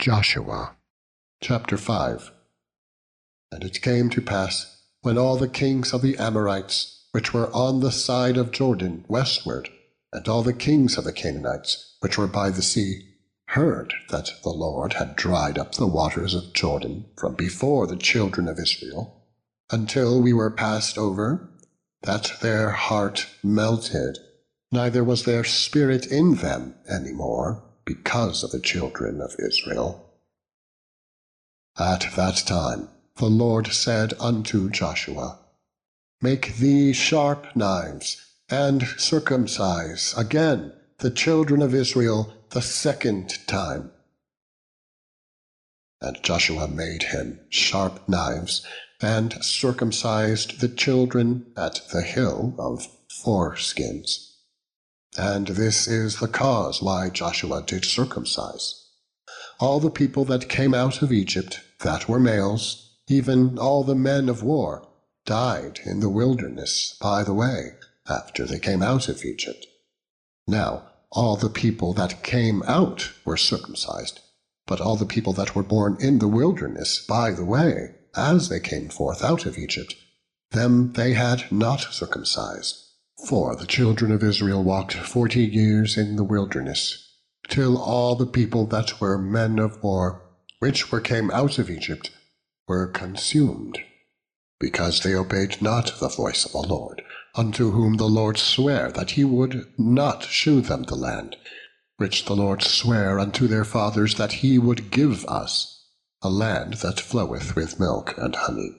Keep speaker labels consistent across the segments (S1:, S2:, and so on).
S1: Joshua. Chapter 5. And it came to pass, when all the kings of the Amorites, which were on the side of Jordan westward, and all the kings of the Canaanites, which were by the sea, heard that the Lord had dried up the waters of Jordan from before the children of Israel, until we were passed over, that their heart melted, neither was there spirit in them any more, because of the children of Israel. At that time the Lord said unto Joshua, Make thee sharp knives, and circumcise again the children of Israel the second time. And Joshua made him sharp knives, and circumcised the children at the hill of foreskins. And this is the cause why Joshua did circumcise. All the people that came out of Egypt, that were males, even all the men of war, died in the wilderness by the way, after they came out of Egypt. Now all the people that came out were circumcised, but all the people that were born in the wilderness by the way, as they came forth out of Egypt, them they had not circumcised. For the children of Israel walked 40 years in the wilderness, till all the people that were men of war, which came out of Egypt, were consumed, because they obeyed not the voice of the Lord, unto whom the Lord sware that he would not shew them the land, which the Lord sware unto their fathers that he would give us, a land that floweth with milk and honey.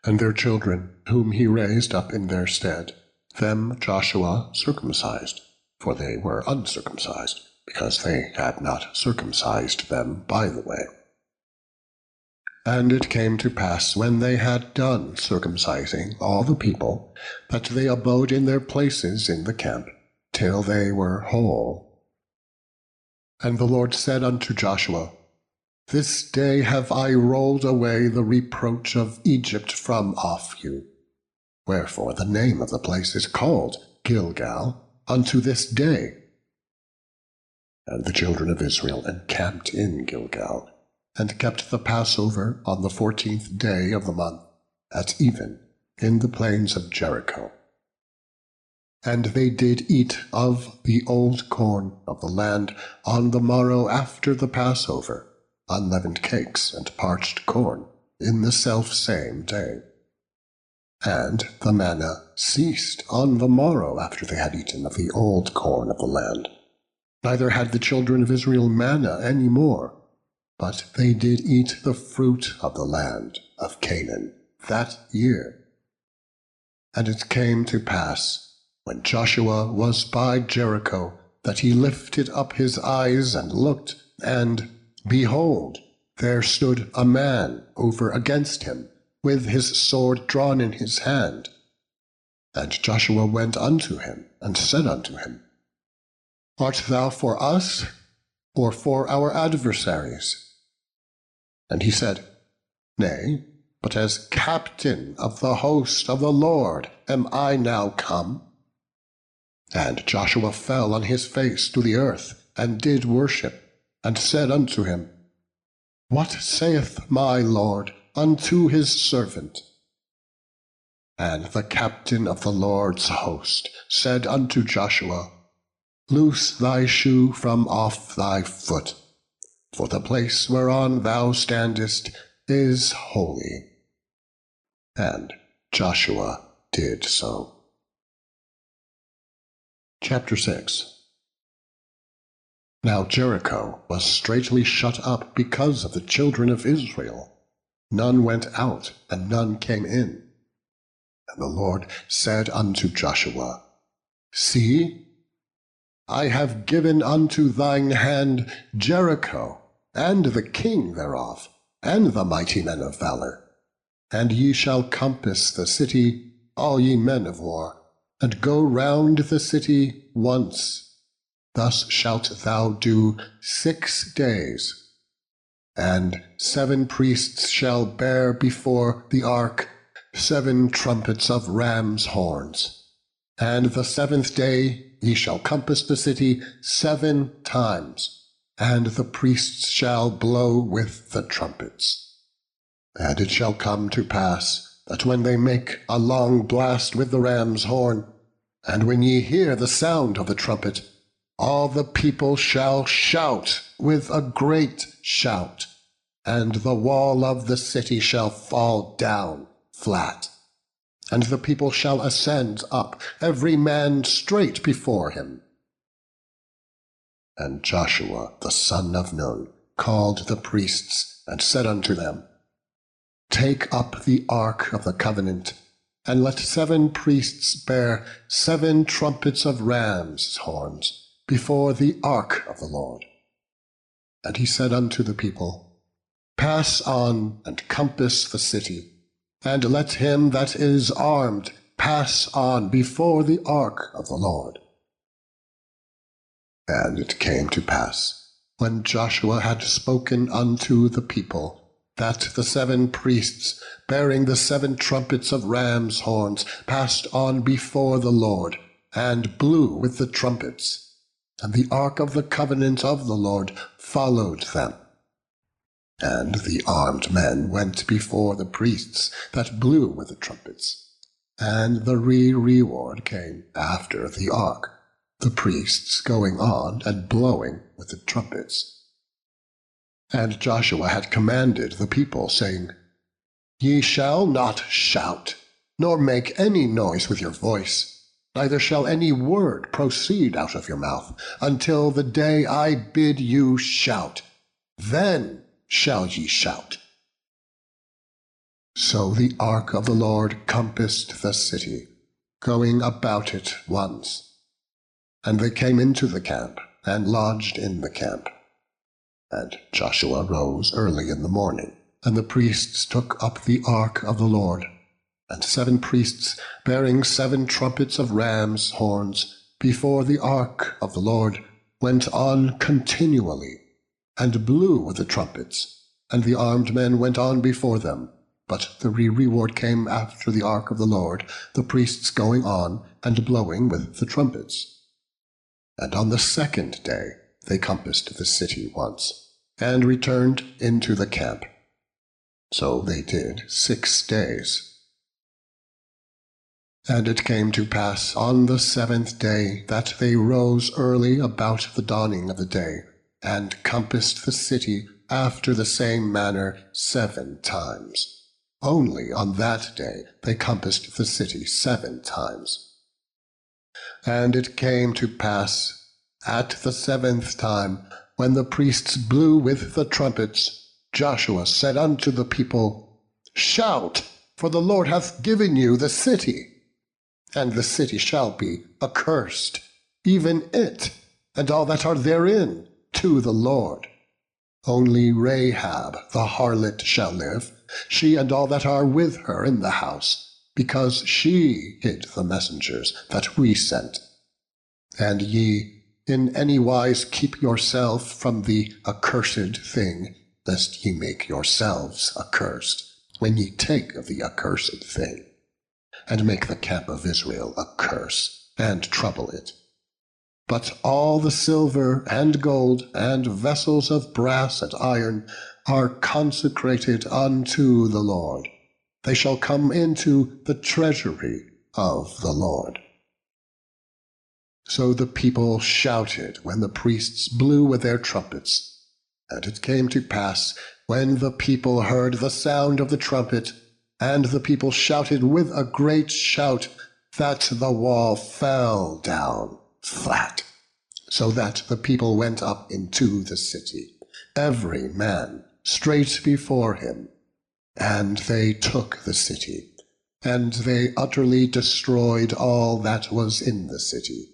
S1: And their children, whom he raised up in their stead, them Joshua circumcised, for they were uncircumcised, because they had not circumcised them by the way. And it came to pass, when they had done circumcising all the people, that they abode in their places in the camp, till they were whole. And the Lord said unto Joshua, This day have I rolled away the reproach of Egypt from off you. Wherefore the name of the place is called Gilgal unto this day. And the children of Israel encamped in Gilgal, and kept the Passover on the 14th day of the month, at even, in the plains of Jericho. And they did eat of the old corn of the land on the morrow after the Passover, unleavened cakes and parched corn, in the selfsame day. And the manna ceased on the morrow after they had eaten of the old corn of the land. Neither had the children of Israel manna any more, but they did eat the fruit of the land of Canaan that year. And it came to pass, when Joshua was by Jericho, that he lifted up his eyes and looked, and, behold, there stood a man over against him, with his sword drawn in his hand. And Joshua went unto him, and said unto him, Art thou for us, or for our adversaries? And he said, Nay, but as captain of the host of the Lord am I now come. And Joshua fell on his face to the earth, and did worship, and said unto him, What saith my Lord unto his servant? And the captain of the Lord's host said unto Joshua, Loose thy shoe from off thy foot, for the place whereon thou standest is holy. And Joshua did so. Chapter 6. Now Jericho was straitly shut up because of the children of Israel. None went out, and none came in. And the Lord said unto Joshua, See, I have given unto thine hand Jericho, and the king thereof, and the mighty men of valor. And ye shall compass the city, all ye men of war, and go round the city once. Thus shalt thou do 6 days. And 7 priests shall bear before the ark 7 trumpets of rams' horns. And the 7th day ye shall compass the city 7 times. and the priests shall blow with the trumpets. And it shall come to pass, that when they make a long blast with the ram's horn, and when ye hear the sound of the trumpet, all the people shall shout with a great shout, and the wall of the city shall fall down flat, and the people shall ascend up, every man straight before him. And Joshua the son of Nun called the priests, and said unto them, Take up the ark of the covenant, and let 7 priests bear 7 trumpets of rams' horns before the ark of the Lord. And he said unto the people, Pass on and compass the city, and let him that is armed pass on before the ark of the Lord. And it came to pass, when Joshua had spoken unto the people, that the 7 priests, bearing the 7 trumpets of rams' horns, passed on before the Lord, and blew with the trumpets. And the ark of the covenant of the Lord followed them. And the armed men went before the priests that blew with the trumpets. And the reward came after the ark, the priests going on and blowing with the trumpets. And Joshua had commanded the people, saying, Ye shall not shout, nor make any noise with your voice, neither shall any word proceed out of your mouth, until the day I bid you shout. Then shall ye shout. So the ark of the Lord compassed the city, going about it once. And they came into the camp, and lodged in the camp. And Joshua rose early in the morning, and the priests took up the ark of the Lord, and 7 priests, bearing 7 trumpets of rams' horns, before the ark of the Lord, went on continually, and blew with the trumpets, and the armed men went on before them. But the reward came after the ark of the Lord, the priests going on, and blowing with the trumpets. And on the 2nd day they compassed the city once, and returned into the camp. So they did 6 days. And it came to pass on the 7th day that they rose early about the dawning of the day, and compassed the city after the same manner 7 times. Only on that day they compassed the city 7 times. And it came to pass at the 7th time, when the priests blew with the trumpets, Joshua said unto the people, Shout, for the Lord hath given you the city. And the city shall be accursed, even it, and all that are therein, to the Lord. Only Rahab the harlot shall live, she and all that are with her in the house, because she hid the messengers that we sent. And ye in any wise keep yourself from the accursed thing, lest ye make yourselves accursed, when ye take of the accursed thing, and make the camp of Israel a curse, and trouble it. But all the silver and gold, and vessels of brass and iron, are consecrated unto the Lord. They shall come into the treasury of the Lord. So the people shouted when the priests blew with their trumpets. And it came to pass, when the people heard the sound of the trumpet, and the people shouted with a great shout, that the wall fell down flat, so that the people went up into the city, every man straight before him. And they took the city, and they utterly destroyed all that was in the city,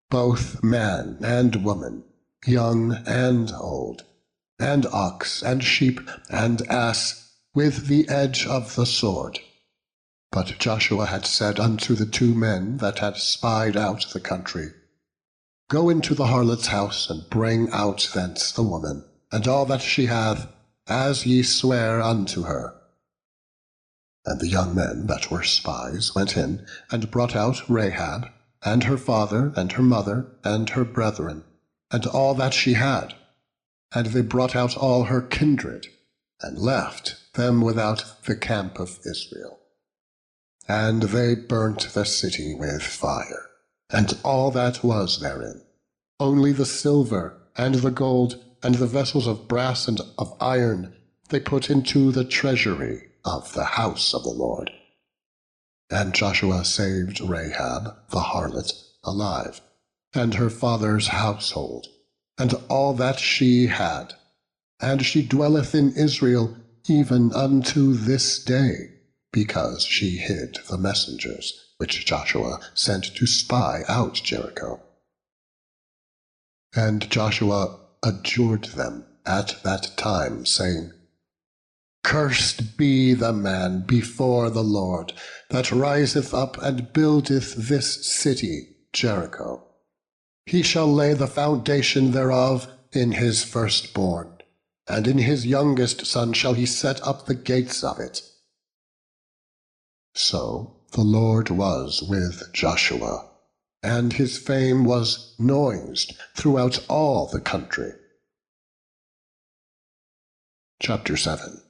S1: both man and woman, young and old, and ox and sheep and ass, with the edge of the sword. But Joshua had said unto the 2 men that had spied out the country, Go into the harlot's house, and bring out thence the woman, and all that she hath, as ye swear unto her. And the young men that were spies went in, and brought out Rahab, and her father, and her mother, and her brethren, and all that she had. And they brought out all her kindred, and left them without the camp of Israel. And they burnt the city with fire, and all that was therein. Only the silver, and the gold, and the vessels of brass and of iron they put into the treasury of the house of the Lord. And Joshua saved Rahab the harlot alive, and her father's household, and all that she had. And she dwelleth in Israel even unto this day, because she hid the messengers which Joshua sent to spy out Jericho. And Joshua adjured them at that time, saying, Cursed be the man before the Lord, that riseth up and buildeth this city, Jericho. He shall lay the foundation thereof in his firstborn, and in his youngest son shall he set up the gates of it. So the Lord was with Joshua, and his fame was noised throughout all the country. Chapter 7.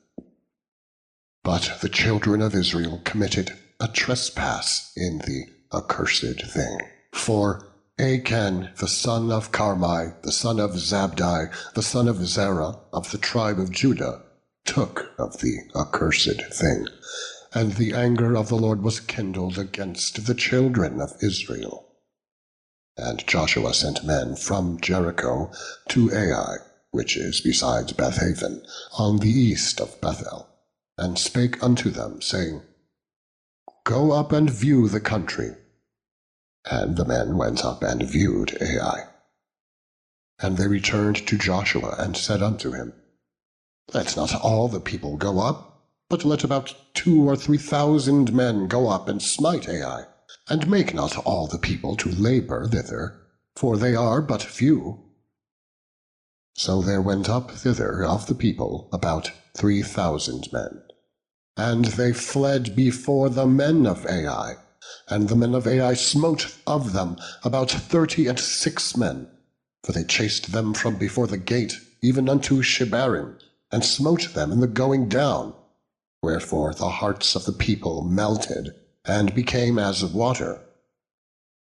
S1: But the children of Israel committed a trespass in the accursed thing. For Achan the son of Carmi, the son of Zabdi, the son of Zerah, of the tribe of Judah, took of the accursed thing, and the anger of the Lord was kindled against the children of Israel. And Joshua sent men from Jericho to Ai, which is beside Bethaven, on the east of Bethel, and spake unto them, saying, Go up and view the country. And the men went up and viewed Ai. And they returned to Joshua, and said unto him, Let not all the people go up, but let about 2,000 or 3,000 men go up and smite Ai, and make not all the people to labor thither, for they are but few. So there went up thither of the people about 3,000 men. And they fled before the men of Ai, and the men of Ai smote of them about 36 men, for they chased them from before the gate even unto Shebarim, and smote them in the going down, wherefore the hearts of the people melted, and became as water.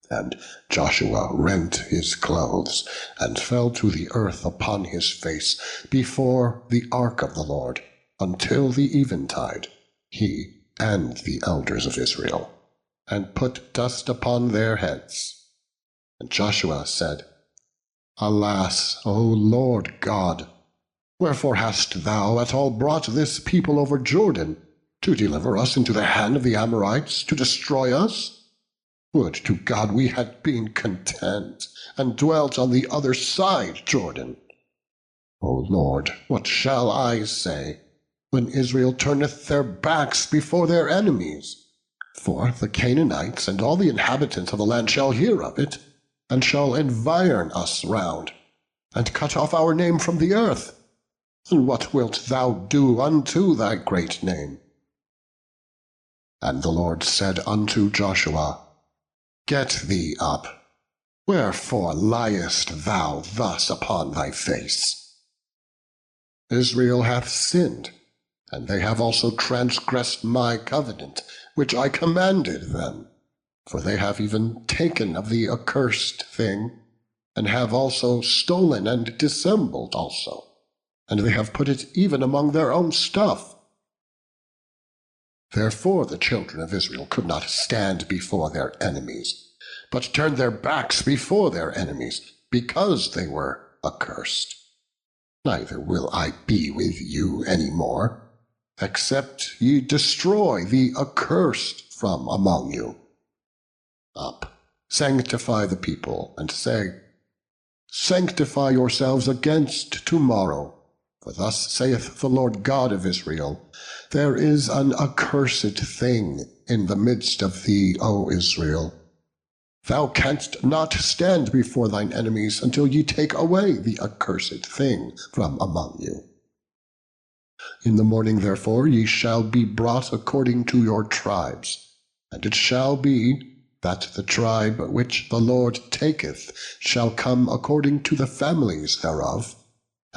S1: And Joshua rent his clothes, and fell to the earth upon his face before the ark of the Lord, until the eventide, he and the elders of Israel, and put dust upon their heads. And Joshua said, Alas, O Lord God, wherefore hast thou at all brought this people over Jordan, to deliver us into the hand of the Amorites, to destroy us? Would to God we had been content, and dwelt on the other side Jordan. O Lord, what shall I say, when Israel turneth their backs before their enemies? For the Canaanites and all the inhabitants of the land shall hear of it, and shall environ us round, and cut off our name from the earth. And what wilt thou do unto thy great name? And the Lord said unto Joshua, Get thee up. Wherefore liest thou thus upon thy face? Israel hath sinned, and they have also transgressed my covenant, which I commanded them. For they have even taken of the accursed thing, and have also stolen and dissembled also, and they have put it even among their own stuff. Therefore the children of Israel could not stand before their enemies, but turned their backs before their enemies, because they were accursed. Neither will I be with you any more, except ye destroy the accursed from among you. Up, sanctify the people, and say, Sanctify yourselves against tomorrow. For thus saith the Lord God of Israel, There is an accursed thing in the midst of thee, O Israel. Thou canst not stand before thine enemies until ye take away the accursed thing from among you. In the morning therefore ye shall be brought according to your tribes, and it shall be, that the tribe which the Lord taketh shall come according to the families thereof,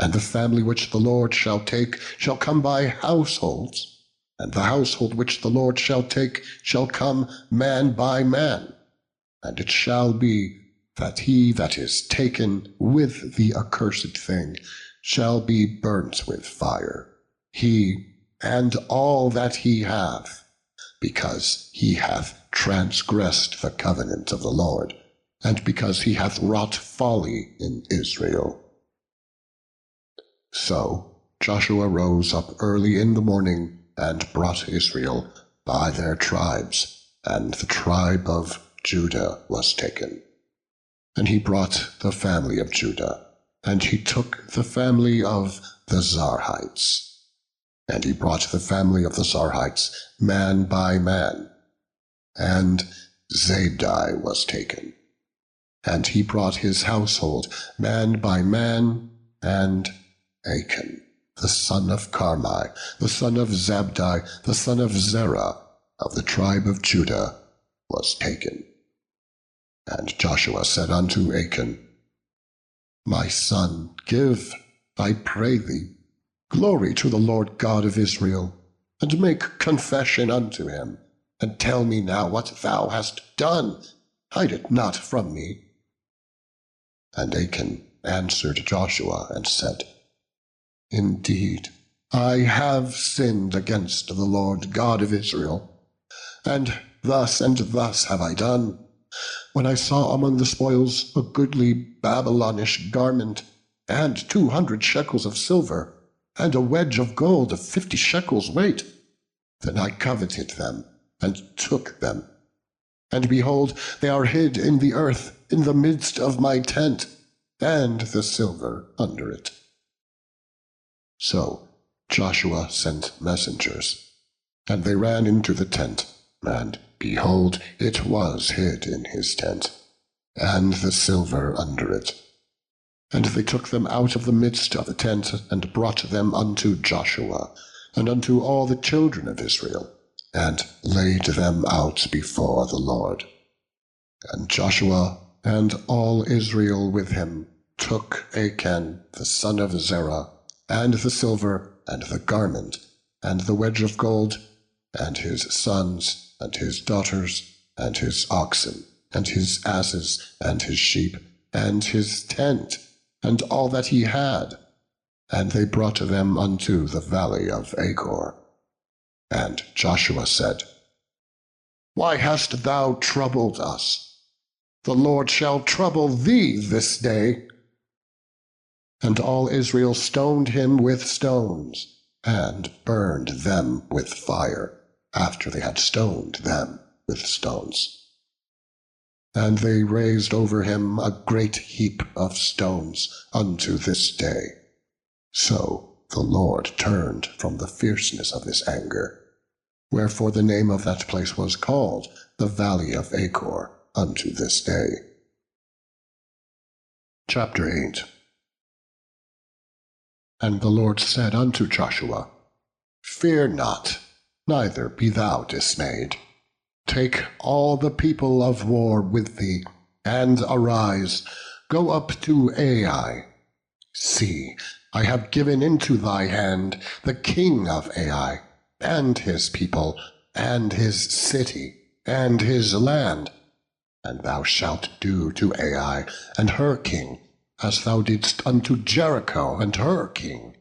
S1: And the family which the Lord shall take shall come by households, and the household which the Lord shall take shall come man by man. And it shall be that he that is taken with the accursed thing shall be burnt with fire, he and all that he hath, because he hath transgressed the covenant of the Lord, and because he hath wrought folly in Israel. So Joshua rose up early in the morning, and brought Israel by their tribes, and the tribe of Judah was taken. And he brought the family of Judah, and he took the family of the Zarhites. And he brought the family of the Zarhites man by man, and Zabdi was taken. And he brought his household man by man, and Achan, the son of Carmi, the son of Zabdi, the son of Zerah, of the tribe of Judah, was taken. And Joshua said unto Achan, My son, give, I pray thee, glory to the Lord God of Israel, and make confession unto him, and tell me now what thou hast done. Hide it not from me. And Achan answered Joshua and said, Indeed, I have sinned against the Lord God of Israel, and thus have I done. When I saw among the spoils a goodly Babylonish garment, and 200 shekels of silver, and a wedge of gold of 50 shekels weight, then I coveted them, and took them. And behold, they are hid in the earth in the midst of my tent, and the silver under it. So Joshua sent messengers, and they ran into the tent, and behold, it was hid in his tent, and the silver under it. And they took them out of the midst of the tent, and brought them unto Joshua, and unto all the children of Israel, and laid them out before the Lord. And Joshua and all Israel with him took Achan the son of Zerah, and the silver, and the garment, and the wedge of gold, and his sons, and his daughters, and his oxen, and his asses, and his sheep, and his tent, and all that he had, and they brought them unto the valley of Achor. And Joshua said, Why hast thou troubled us? The Lord shall trouble thee this day. And all Israel stoned him with stones, and burned them with fire, after they had stoned them with stones. And they raised over him a great heap of stones unto this day. So the Lord turned from the fierceness of his anger, wherefore the name of that place was called the Valley of Achor unto this day. Chapter 8. And the Lord said unto Joshua, Fear not, neither be thou dismayed. Take all the people of war with thee, and arise, go up to Ai. See, I have given into thy hand the king of Ai, and his people, and his city, and his land. And thou shalt do to Ai and her king as thou didst unto Jericho and her king.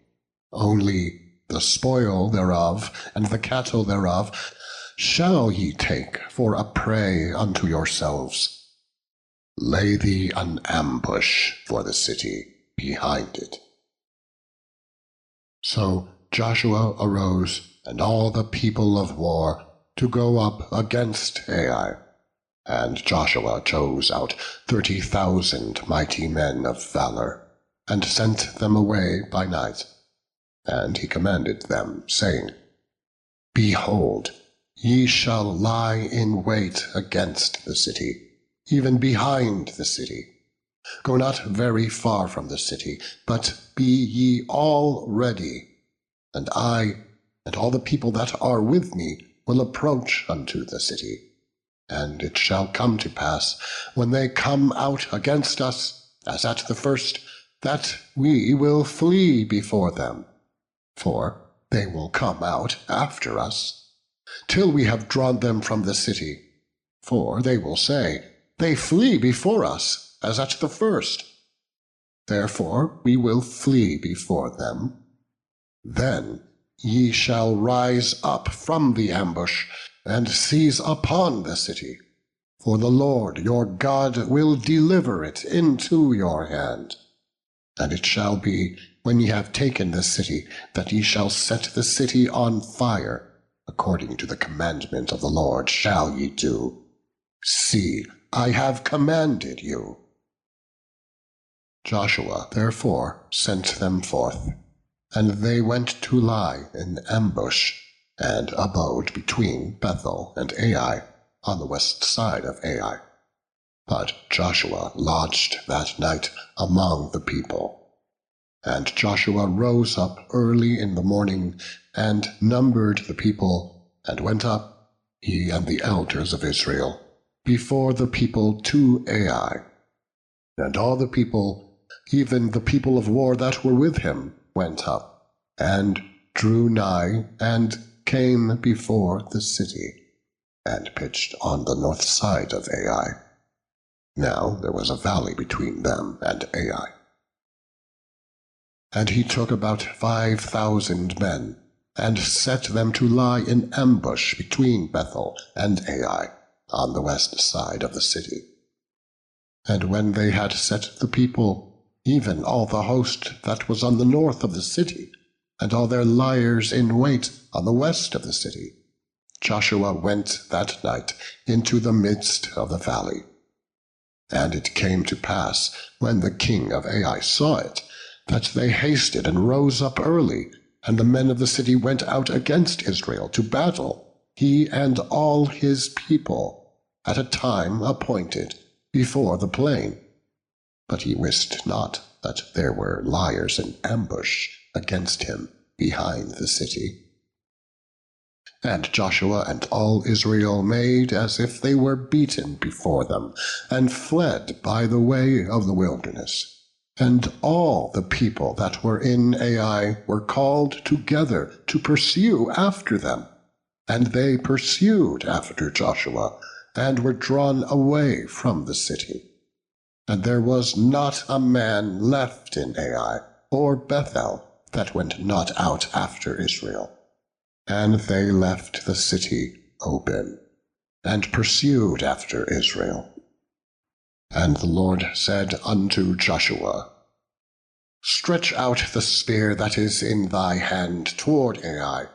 S1: Only the spoil thereof and the cattle thereof shall ye take for a prey unto yourselves. Lay thee an ambush for the city behind it. So Joshua arose, and all the people of war, to go up against Ai. And Joshua chose out 30,000 mighty men of valor, and sent them away by night. And he commanded them, saying, Behold, ye shall lie in wait against the city, even behind the city. Go not very far from the city, but be ye all ready. And I, and all the people that are with me, will approach unto the city. And it shall come to pass, when they come out against us, as at the first, that we will flee before them, for they will come out after us, till we have drawn them from the city. For they will say, they flee before us, as at the first. Therefore we will flee before them. Then ye shall rise up from the ambush, and seize upon the city. For the Lord your God will deliver it into your hand. And it shall be, when ye have taken the city, that ye shall set the city on fire. According to the commandment of the Lord shall ye do. See, I have commanded you. Joshua therefore sent them forth, and they went to lie in ambush, and abode between Bethel and Ai, on the west side of Ai. But Joshua lodged that night among the people. And Joshua rose up early in the morning, and numbered the people, and went up, he and the elders of Israel, before the people to Ai. And all the people, even the people of war that were with him, went up, and drew nigh, and came before the city, and pitched on the north side of Ai. Now there was a valley between them and Ai. And he took about 5,000 men, and set them to lie in ambush between Bethel and Ai, on the west side of the city. And when they had set the people, even all the host that was on the north of the city, and all their liers in wait on the west of the city, Joshua went that night into the midst of the valley. And it came to pass, when the king of Ai saw it, that they hasted and rose up early, and the men of the city went out against Israel to battle, he and all his people, at a time appointed, before the plain. But he wist not that there were liers in ambush against him behind the city. And Joshua and all Israel made as if they were beaten before them, and fled by the way of the wilderness. And all the people that were in Ai were called together to pursue after them. And they pursued after Joshua, and were drawn away from the city. And there was not a man left in Ai or Bethel that went not out after Israel. And they left the city open, and pursued after Israel. And the Lord said unto Joshua, Stretch out the spear that is in thy hand toward Ai,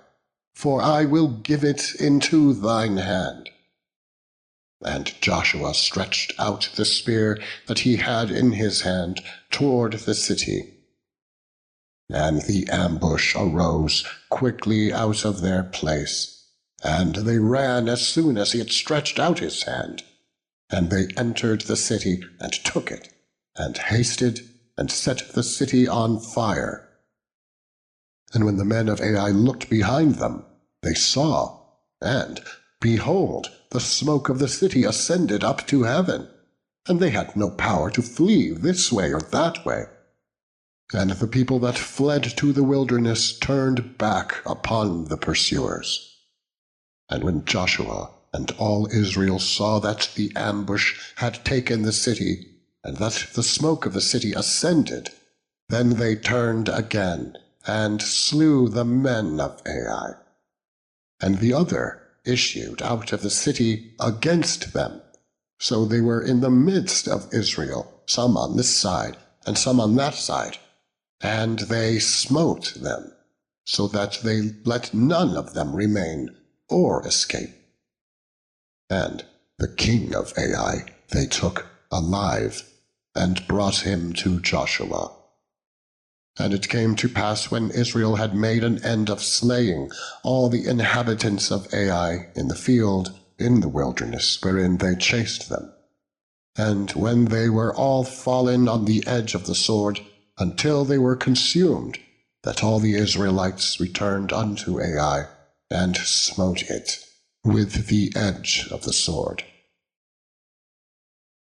S1: for I will give it into thine hand. And Joshua stretched out the spear that he had in his hand toward the city. And the ambush arose quickly out of their place, and they ran as soon as he had stretched out his hand. And they entered the city, and took it, and hasted, and set the city on fire. And when the men of Ai looked behind them, they saw, and, behold, the smoke of the city ascended up to heaven, and they had no power to flee this way or that way. And the people that fled to the wilderness turned back upon the pursuers. And when Joshua and all Israel saw that the ambush had taken the city, and that the smoke of the city ascended, then they turned again, and slew the men of Ai. And the other issued out of the city against them. So they were in the midst of Israel, some on this side, and some on that side. And they smote them, so that they let none of them remain or escape. And the king of Ai they took alive, and brought him to Joshua. And it came to pass, when Israel had made an end of slaying all the inhabitants of Ai in the field, in the wilderness wherein they chased them, and when they were all fallen on the edge of the sword, until they were consumed, that all the Israelites returned unto Ai, and smote it with the edge of the sword.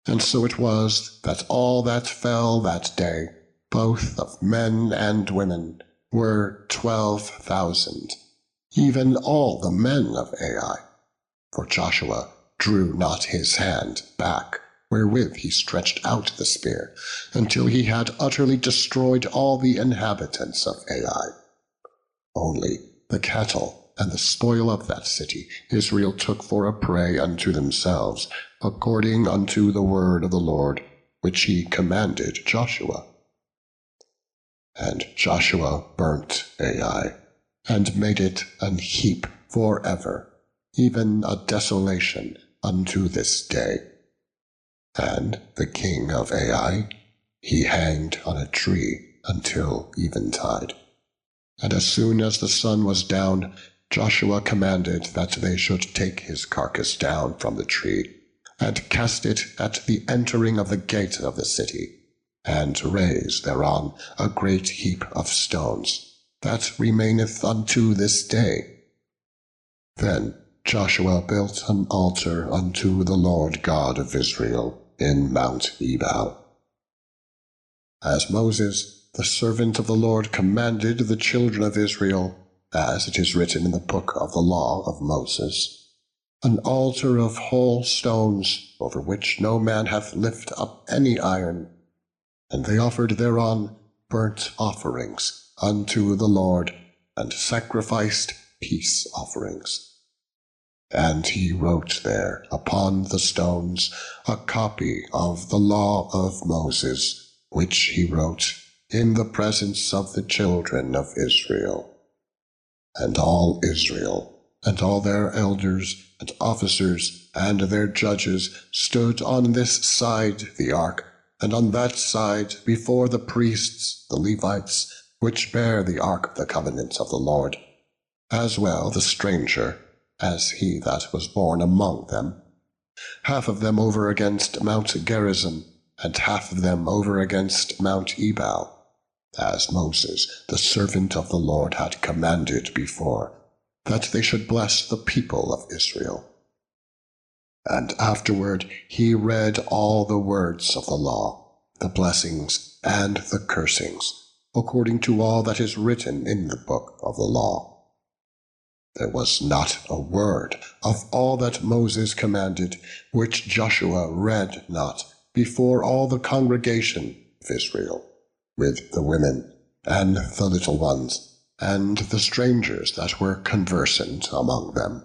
S1: And so it was that all that fell that day, both of men and women, were 12,000, even all the men of Ai. For Joshua drew not his hand back, wherewith he stretched out the spear, until he had utterly destroyed all the inhabitants of Ai. Only the cattle and the spoil of that city Israel took for a prey unto themselves, according unto the word of the Lord, which he commanded Joshua. And Joshua burnt Ai, and made it an heap for ever, even a desolation unto this day. And the king of Ai he hanged on a tree until eventide. And as soon as the sun was down, Joshua commanded that they should take his carcass down from the tree, and cast it at the entering of the gate of the city, and raise thereon a great heap of stones, that remaineth unto this day. Then Joshua built an altar unto the Lord God of Israel in Mount Ebal. As Moses, the servant of the Lord, commanded the children of Israel, as it is written in the book of the law of Moses, an altar of whole stones, over which no man hath lifted up any iron. And they offered thereon burnt offerings unto the Lord, and sacrificed peace offerings. And he wrote there upon the stones a copy of the law of Moses, which he wrote in the presence of the children of Israel. And all Israel, and all their elders and officers, and their judges, stood on this side the ark, and on that side before the priests, the Levites, which bear the ark of the covenant of the Lord, as well the stranger as he that was born among them, half of them over against Mount Gerizim, and half of them over against Mount Ebal, as Moses, the servant of the Lord, had commanded before, that they should bless the people of Israel. And afterward he read all the words of the law, the blessings and the cursings, according to all that is written in the book of the law. There was not a word of all that Moses commanded, which Joshua read not before all the congregation of Israel, with the women and the little ones, and the strangers that were conversant among them.